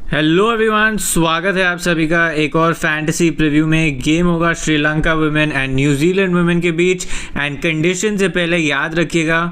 Hello everyone, स्वागत है आप सभी का एक और फैंटेसी प्रीव्यू में। गेम होगा Sri Lanka women and New Zealand women के बीच। एंड कंडीशन से पहले याद रखिएगा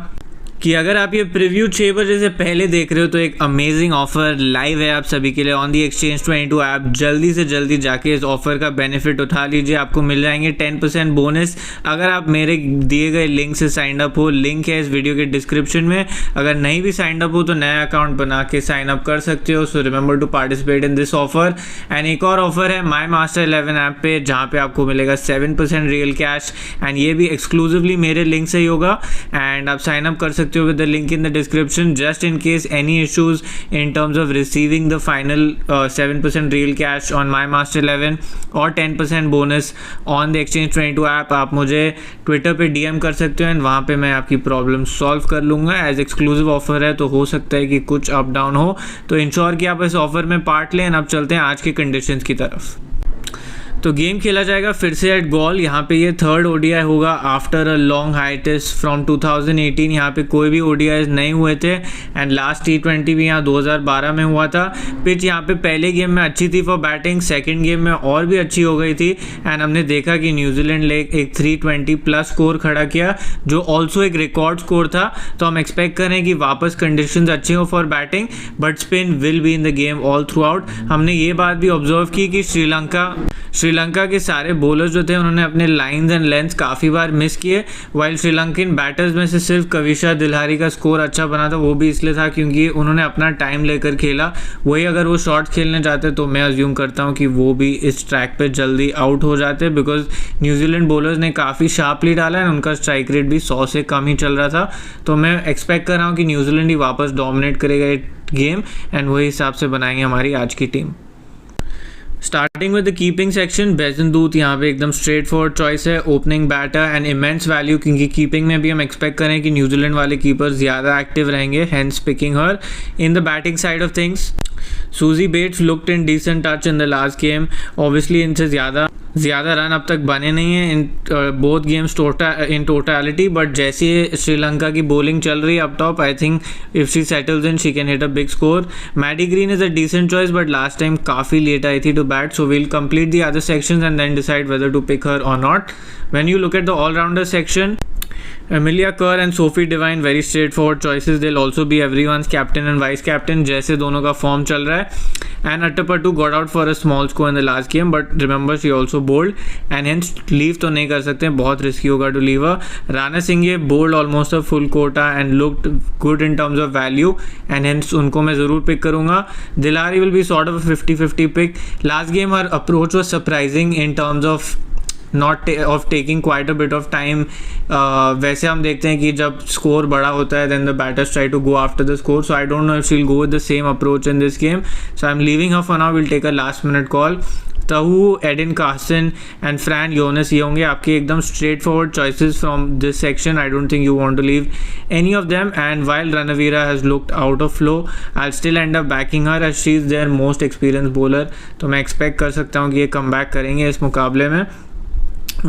कि अगर आप ये प्रीव्यू 6 बजे से पहले देख रहे हो तो एक अमेजिंग ऑफर लाइव है आप सभी के लिए ऑन दी Exchange22 ऐप। जल्दी से जल्दी जाके इस ऑफर का बेनिफिट उठा लीजिए, आपको मिल जाएंगे 10% बोनस अगर आप मेरे दिए गए लिंक से साइन अप हो। लिंक है इस वीडियो के डिस्क्रिप्शन में। अगर नहीं भी साइन अप हो तो नया अकाउंट बना के साइन अप कर सकते हो। So remember to participate in this offer. And एक और ऑफर है माई मास्टर 11 ऐप पे, जहाँ पे आपको मिलेगा 7% रियल कैश। एंड ये भी एक्सक्लूसिवली मेरे लिंक से ही होगा। एंड आप साइन अप कर सकते हो with the link in the description just in case any issues in terms of receiving the final 7% real cash on my master 11 और 10% bonus on the Exchange22 app. आप मुझे Twitter पे DM कर सकते हो एंड वहाँ पे मैं आपकी प्रॉब्लम सॉल्व कर लूँगा। एज एक्सक्लूसिव ऑफर है तो हो सकता है कि कुछ अप डाउन हो, तो इंश्योर कि आप इस ऑफर में पार्ट लें। अब चलते हैं आज के कंडीशंस की तरफ। तो गेम खेला जाएगा फिर से एट गॉल। यहाँ पे ये थर्ड ODI होगा आफ्टर अ लॉन्ग हाइटिस फ्रॉम 2018। यहाँ पे कोई भी ODIs नहीं हुए थे एंड लास्ट T20 भी यहाँ 2012 में हुआ था। पिच यहाँ पे पहले गेम में अच्छी थी फॉर बैटिंग, सेकंड गेम में और भी अच्छी हो गई थी। एंड हमने देखा कि न्यूजीलैंड ने एक 320 प्लस स्कोर खड़ा किया जो ऑल्सो एक रिकॉर्ड स्कोर था। तो हम एक्सपेक्ट करें कि वापस कंडीशंस अच्छी हो for batting, but spin will be in the game all through out. हमने ये बात भी ऑब्जर्व की कि श्रीलंका के सारे बॉलर्स जो थे उन्होंने अपने लाइंस एंड लेंथ्स काफ़ी बार मिस किए। वाइल श्रीलंकन बैटर्स में से सिर्फ कविशा दिल्हारी का स्कोर अच्छा बना था, वो भी इसलिए था क्योंकि उन्होंने अपना टाइम लेकर खेला। वही अगर वो शॉट्स खेलने जाते तो मैं अज्यूम करता हूँ कि वो भी इस ट्रैक पे जल्दी आउट हो जाते, बिकॉज न्यूजीलैंड बॉलर्स ने काफ़ी शार्पली डाला है। उनका स्ट्राइक रेट भी 100 से कम ही चल रहा था। तो मैं एक्सपेक्ट कर रहा हूँ कि न्यूजीलैंड ही वापस डोमिनेट करेगा ये गेम एंड वही हिसाब से बनाएंगे हमारी आज की team. Starting with the keeping section, Bezuidenhout यहाँ पे एकदम स्ट्रेट फॉरवर्ड चॉइस है। Opening batter and immense value, क्योंकि कीपिंग में भी हम एक्सपेक्ट करें कि न्यूजीलैंड वाले कीपर्स ज़्यादा एक्टिव रहेंगे, hence picking her. In the batting side of things, Suzie Bates looked in decent touch in the last game. Obviously इनसे ज़्यादा रन अब तक बने नहीं हैं in both games in totality, but जैसे श्रीलंका की बॉलिंग चल रही है up top, I think if she settles in she can hit a big score. Maddy Green is a decent choice, but last time काफ़ी लेट आई थी to bat, so we'll complete the other sections and then decide whether to pick her or not. When you look at the allrounder section, Amelia Kerr and Sophie Devine very straightforward choices. They'll also be everyone's captain and vice captain जैसे दोनों का form चल रहा है। And Attappattu got out for a small score in the last game, but remember she also bowled and hence leave तो नहीं कर सकते, बहुत रिस्की होगा to leave her. Rana Singh ये bowled almost a full quota and looked good in terms of value and hence उनको मैं ज़रूर पिक करूँगा। दिलारी will be sort of a 50-50 pick. Last game her approach was surprising in terms of of taking quite a bit of time. वैसे हम देखते हैं कि जब स्कोर बड़ा होता है then the batters try to go after the score, so I don't know if she'll go with the same approach in this game, so I'm leaving her for now. We'll take a last minute call. Tahuhu, Eden Carson and Fran Jonas, ये होंगे आपके एकदम straight forward choices from this section. I don't think you want to leave any of them. And while Ranaweera has looked out of flow, I still end up backing her as she is their most experience bowler. तो मैं expect कर सकता हूँ कि ये come back करेंगे इस मुकाबले में।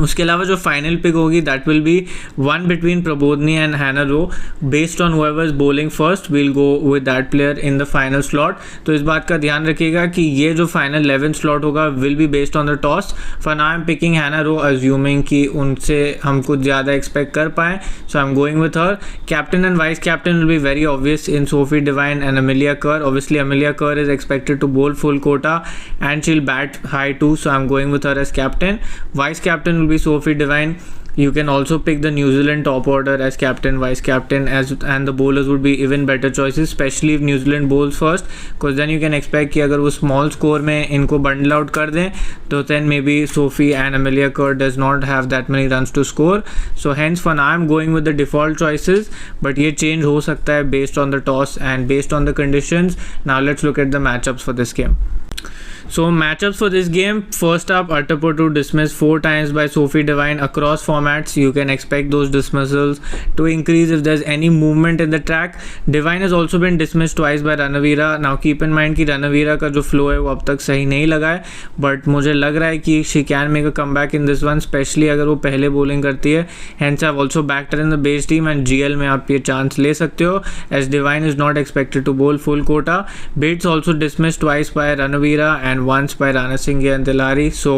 उसके अलावा जो फाइनल पिक होगी that will be one between Prabodhani and Hannah Rowe. Based on whoever is bowling first we'll go with that player in the final slot. तो इस बात का ध्यान रखिएगा कि ये जो फाइनल 11 स्लॉट होगा will be based on the toss. For now I am picking Hannah Rowe assuming कि उनसे हम कुछ ज़्यादा एक्सपेक्ट कर पाएँ, so I am going with her. Captain and vice captain will be very obvious in Sophie Devine and Amelia Kerr. Obviously Amelia Kerr is expected to bowl full quota and she'll bat high too, so I'm going with her as captain. Vice captain will be Sophie Devine. You can also pick the New Zealand top order as captain, vice captain, and the bowlers would be even better choices, especially if New Zealand bowls first, because then you can expect कि अगर वो small score में इनको bundle out कर दें तो then maybe Sophie and Amelia Kerr does not have that many runs to score. So hence for now I'm going with the default choices, but ये change हो सकता है based on the toss and based on the conditions. Now let's look at the matchups for this game. So matchups for this game, first up, Attaportu dismissed 4 times by Sophie Devine across formats. You can expect those dismissals to increase if there's any movement in the track. Devine has also been dismissed twice by Ranavira. Now keep in mind कि Ranavira का जो flow है वो अब तक सही नहीं लगा है, but मुझे लग रहा है कि she can make a comeback in this one, especially अगर वो पहले bowling करती है. Hence I've also backed her in the base team and GL में आप ये chance ले सकते हो as Devine is not expected to bowl full quota. Bates also dismissed twice by Ranavira and once by Rana Singh and Dilari, so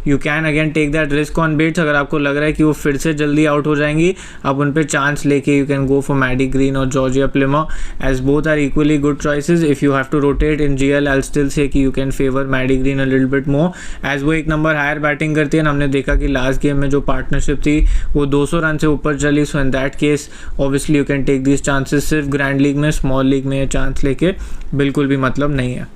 you can again take that risk on Bates. अगर आपको लग रहा है कि वो फिर से जल्दी आउट हो जाएंगी, आप उन पे चांस लेके you can go for Maddie Green और Georgia Plummer as both are equally good choices. If you have to rotate in GL, I'll still say कि you can favor Maddie Green a little bit more as वो एक number higher batting करती है. हमने देखा कि last game में जो पार्टनरशिप थी वो 200 रन से ऊपर चली. So in that case obviously you can take this chances. सिर्फ ग्रैंड लीग में, स्मॉल लीग में ये चांस लेके बिल्कुल भी मतलब नहीं है.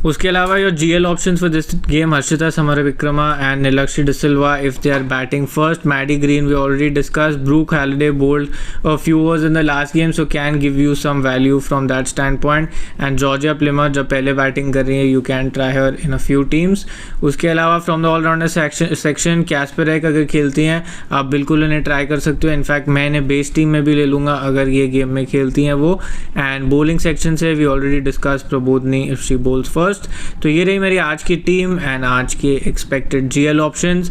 उसके अलावा your GL options for this game, Harshitha Samarawickrama and Nilakshi de Silva if they are batting first. Maddie Green we already discuss. Brooke Halliday bowled a few overs in the last game, so can give you some value from that standpoint. And Georgia Plimmer जब पहले batting कर रही है, you can try her in a few teams. उसके अलावा from the allrounder section Kasperek अगर खेलती हैं आप बिल्कुल उन्हें ट्राई कर सकते हो. इनफैक्ट मैं इन्हें बेस टीम में भी ले लूँगा अगर ये गेम में खेलती हैं वो. एंड बॉलिंग सेक्शन से we already discuss Prabodhani if she bowls first. तो ये रही मेरी आज की टीम एंड आज के एक्सपेक्टेड GL ऑप्शंस.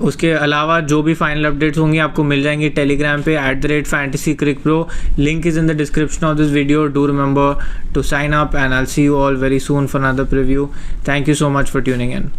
उसके अलावा जो भी फाइनल अपडेट्स होंगी आपको मिल जाएंगी टेलीग्राम पे @fantasycrickpro. Link is in the description of this video. Do remember to sign up and I will see you all very soon for another preview. Thank you so much for tuning in.